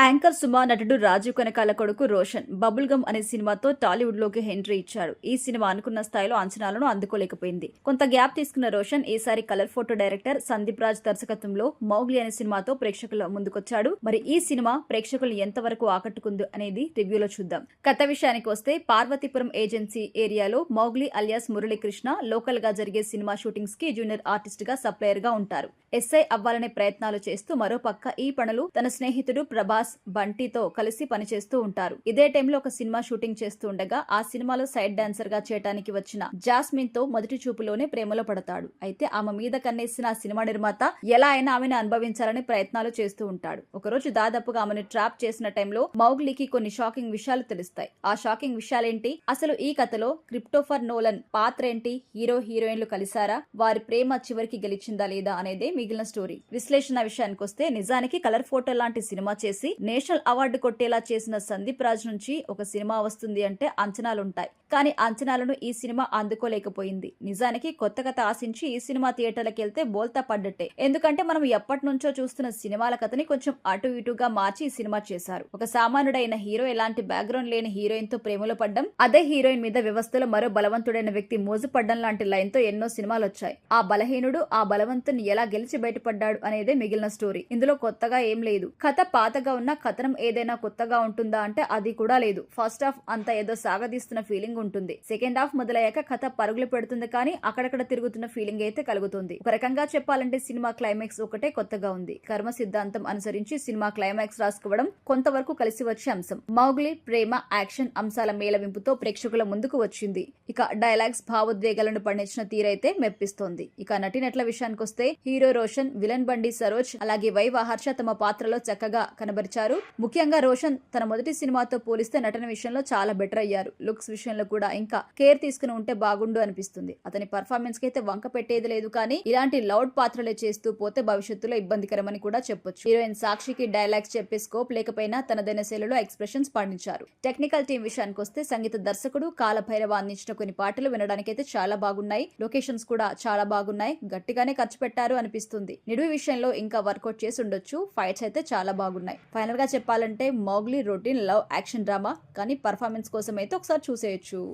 Anchor Suma నటుడు రాజీవ్ కనకాల కొడుకు Roshan bubble gum అనే సినిమాతో టాలీవుడ్ లోకి ఎంట్రీ ఇచ్చాడు. ఈ సినిమా అనుకున్న స్థాయిలో అంచనాలను అందుకోలేకపోయింది. కొంత గ్యాప్ తీసుకున్న రోషన్ ఈసారి colour photo director Sandeep Raj దర్శకత్వంలో మౌగ్లీ అనే సినిమాతో ప్రేక్షకుల ముందుకొచ్చాడు. మరి ఈ సినిమా ప్రేక్షకులు ఎంతవరకు ఆకట్టుకుంది అనేది రివ్యూలో చూద్దాం. కథ విషయానికి వస్తే పార్వతీపురం ఏజెన్సీ ఏరియాలో మౌగ్లీ అలియాస్ మురళీకృష్ణ లోకల్ గా జరిగే సినిమా షూటింగ్స్ కి జూనియర్ ఆర్టిస్ట్ గా సప్లయర్ గా ఉంటారు. ఎస్ఐ అవ్వాలనే ప్రయత్నాలు చేస్తూ మరోపక్క ఈ పనులు తన స్నేహితుడు ప్రభాస్ బంటితో కలిసి పనిచేస్తూ ఉంటారు. ఇదే టైంలో ఒక సినిమా షూటింగ్ చేస్తూ ఉండగా ఆ సినిమాలో సైడ్ డాన్సర్ గా చేయడానికి వచ్చిన జాస్మిన్ తో మొదటి చూపులోనే ప్రేమలో పడతాడు. అయితే ఆమె మీద కన్నేసిన ఆ సినిమా నిర్మాత ఎలా అయినా ఆమెను అనుభవించాలని ప్రయత్నాలు చేస్తూ ఉంటాడు. ఒకరోజు దాదాపుగా ఆమెను ట్రాప్ చేసిన టైంలో మౌగ్లీకి కొన్ని షాకింగ్ విషయాలు తెలుస్తాయి. ఆ షాకింగ్ విషయాలేంటి, అసలు ఈ కథలో క్రిప్టోఫర్ నోలన్ పాత్ర ఏంటి, హీరో హీరోయిన్లు కలిసారా, వారి ప్రేమ చివరికి గెలిచిందా లేదా అనేదే మిగిలిన స్టోరీ. విశ్లేషణ విషయానికి వస్తే నిజానికి కలర్ ఫోటో లాంటి సినిమా చేసి నేషనల్ అవార్డు కొట్టేలా చేసిన సందీప్ రాజ్ నుంచి ఒక సినిమా వస్తుంది అంటే అంచనాలుంటాయి. కానీ అంచనాలను ఈ సినిమా అందుకోలేకపోయింది. నిజానికి కొత్త కథ ఆశించి ఈ సినిమా థియేటర్లకు వెళ్తే బోల్తా పడ్డట్టే. ఎందుకంటే మనం ఎప్పటి నుంచో చూస్తున్న సినిమాల కథని కొంచెం అటు ఇటుగా మార్చి ఈ సినిమా చేశారు. ఒక సామాన్యుడైన హీరో ఎలాంటి బ్యాక్గ్రౌండ్ లేని హీరోయిన్ తో ప్రేమలో పడ్డం, అదే హీరోయిన్ మీద వ్యవస్థలో మరో బలవంతుడైన వ్యక్తి మోజు పడ్డం లాంటి లైన్ తో ఎన్నో సినిమాలు వచ్చాయి. ఆ బలహీనుడు ఆ బలవంతుని ఎలా గెలిచి బయటపడ్డాడు అనేదే మిగిలిన స్టోరీ. ఇందులో కొత్తగా ఏం లేదు. కథ పాతగా ఉన్న కథనం ఏదైనా కొత్తగా ఉంటుందా అంటే అది కూడా లేదు. ఫస్ట్ హాఫ్ అంతా ఏదో సాగదీస్తున్న ఫీలింగ్ ఉంటుంది. సెకండ్ హాఫ్ మొదలయ్యాక కథ పరుగులు పెడుతుంది, కానీ అక్కడక్కడ తిరుగుతున్న ఫీలింగ్ అయితే కలుగుతుంది. ఒక రకంగా చెప్పాలంటే సినిమా క్లైమాక్స్ ఒకటే కొత్తగా ఉంది. కర్మ సిద్ధాంతం అనుసరించి సినిమా క్లైమాక్స్ రాసుకోవడం కొంతవరకు కలిసి వచ్చే అంశం. మౌగ్లీ ప్రేమ యాక్షన్ అంశాల మేళవింపుతో ప్రేక్షకుల ముందుకు వచ్చింది. ఇక డైలాగ్స్ భావోద్వేగాలను పండించిన తీరైతే మెప్పిస్తోంది. ఇక నటీనటుల విషయానికి వస్తే హీరో రోషన్, విలన్ బండి సరోజ్, అలాగే వైవ హర్ష తమ పాత్రలో చక్కగా కనబరిచారు. ముఖ్యంగా రోషన్ తన మొదటి సినిమాతో పోలిస్తే నటన విషయంలో చాలా బెటర్ అయ్యారు. లుక్స్ విషయంలో కూడా ఇంకా కేర్ తీసుకుని ఉంటే బాగుండు అనిపిస్తుంది. అతని పర్ఫార్మెన్స్ కి అయితే వంక పెట్టేది లేదు, కానీ ఇలాంటి లౌడ్ పాత్రలే చేస్తూ పోతే భవిష్యత్తులో ఇబ్బందికరమని కూడా చెప్పొచ్చు. హీరోయిన్ సాక్షికి డైలాగ్స్ చెప్పే స్కోప్ లేకపోయినా తనదైన శైలిలో ఎక్స్ప్రెషన్స్ పండించారు. టెక్నికల్ టీం విషయానికి వస్తే సంగీత దర్శకుడు కాలభైరవ అందించిన కొన్ని పాటలు వినడానికైతే చాలా బాగున్నాయి. లొకేషన్స్ కూడా చాలా బాగున్నాయి. గట్టిగానే ఖర్చు పెట్టారు అనిపిస్తుంది. నిడివి విషయంలో ఇంకా వర్కౌట్ చేసి ఉండొచ్చు. ఫైట్స్ అయితే చాలా బాగున్నాయి. ఫైనల్ గా చెప్పాలంటే Mowgli routine love action drama, కానీ పర్ఫార్మెన్స్ కోసం అయితే ఒకసారి చూసేయచ్చు.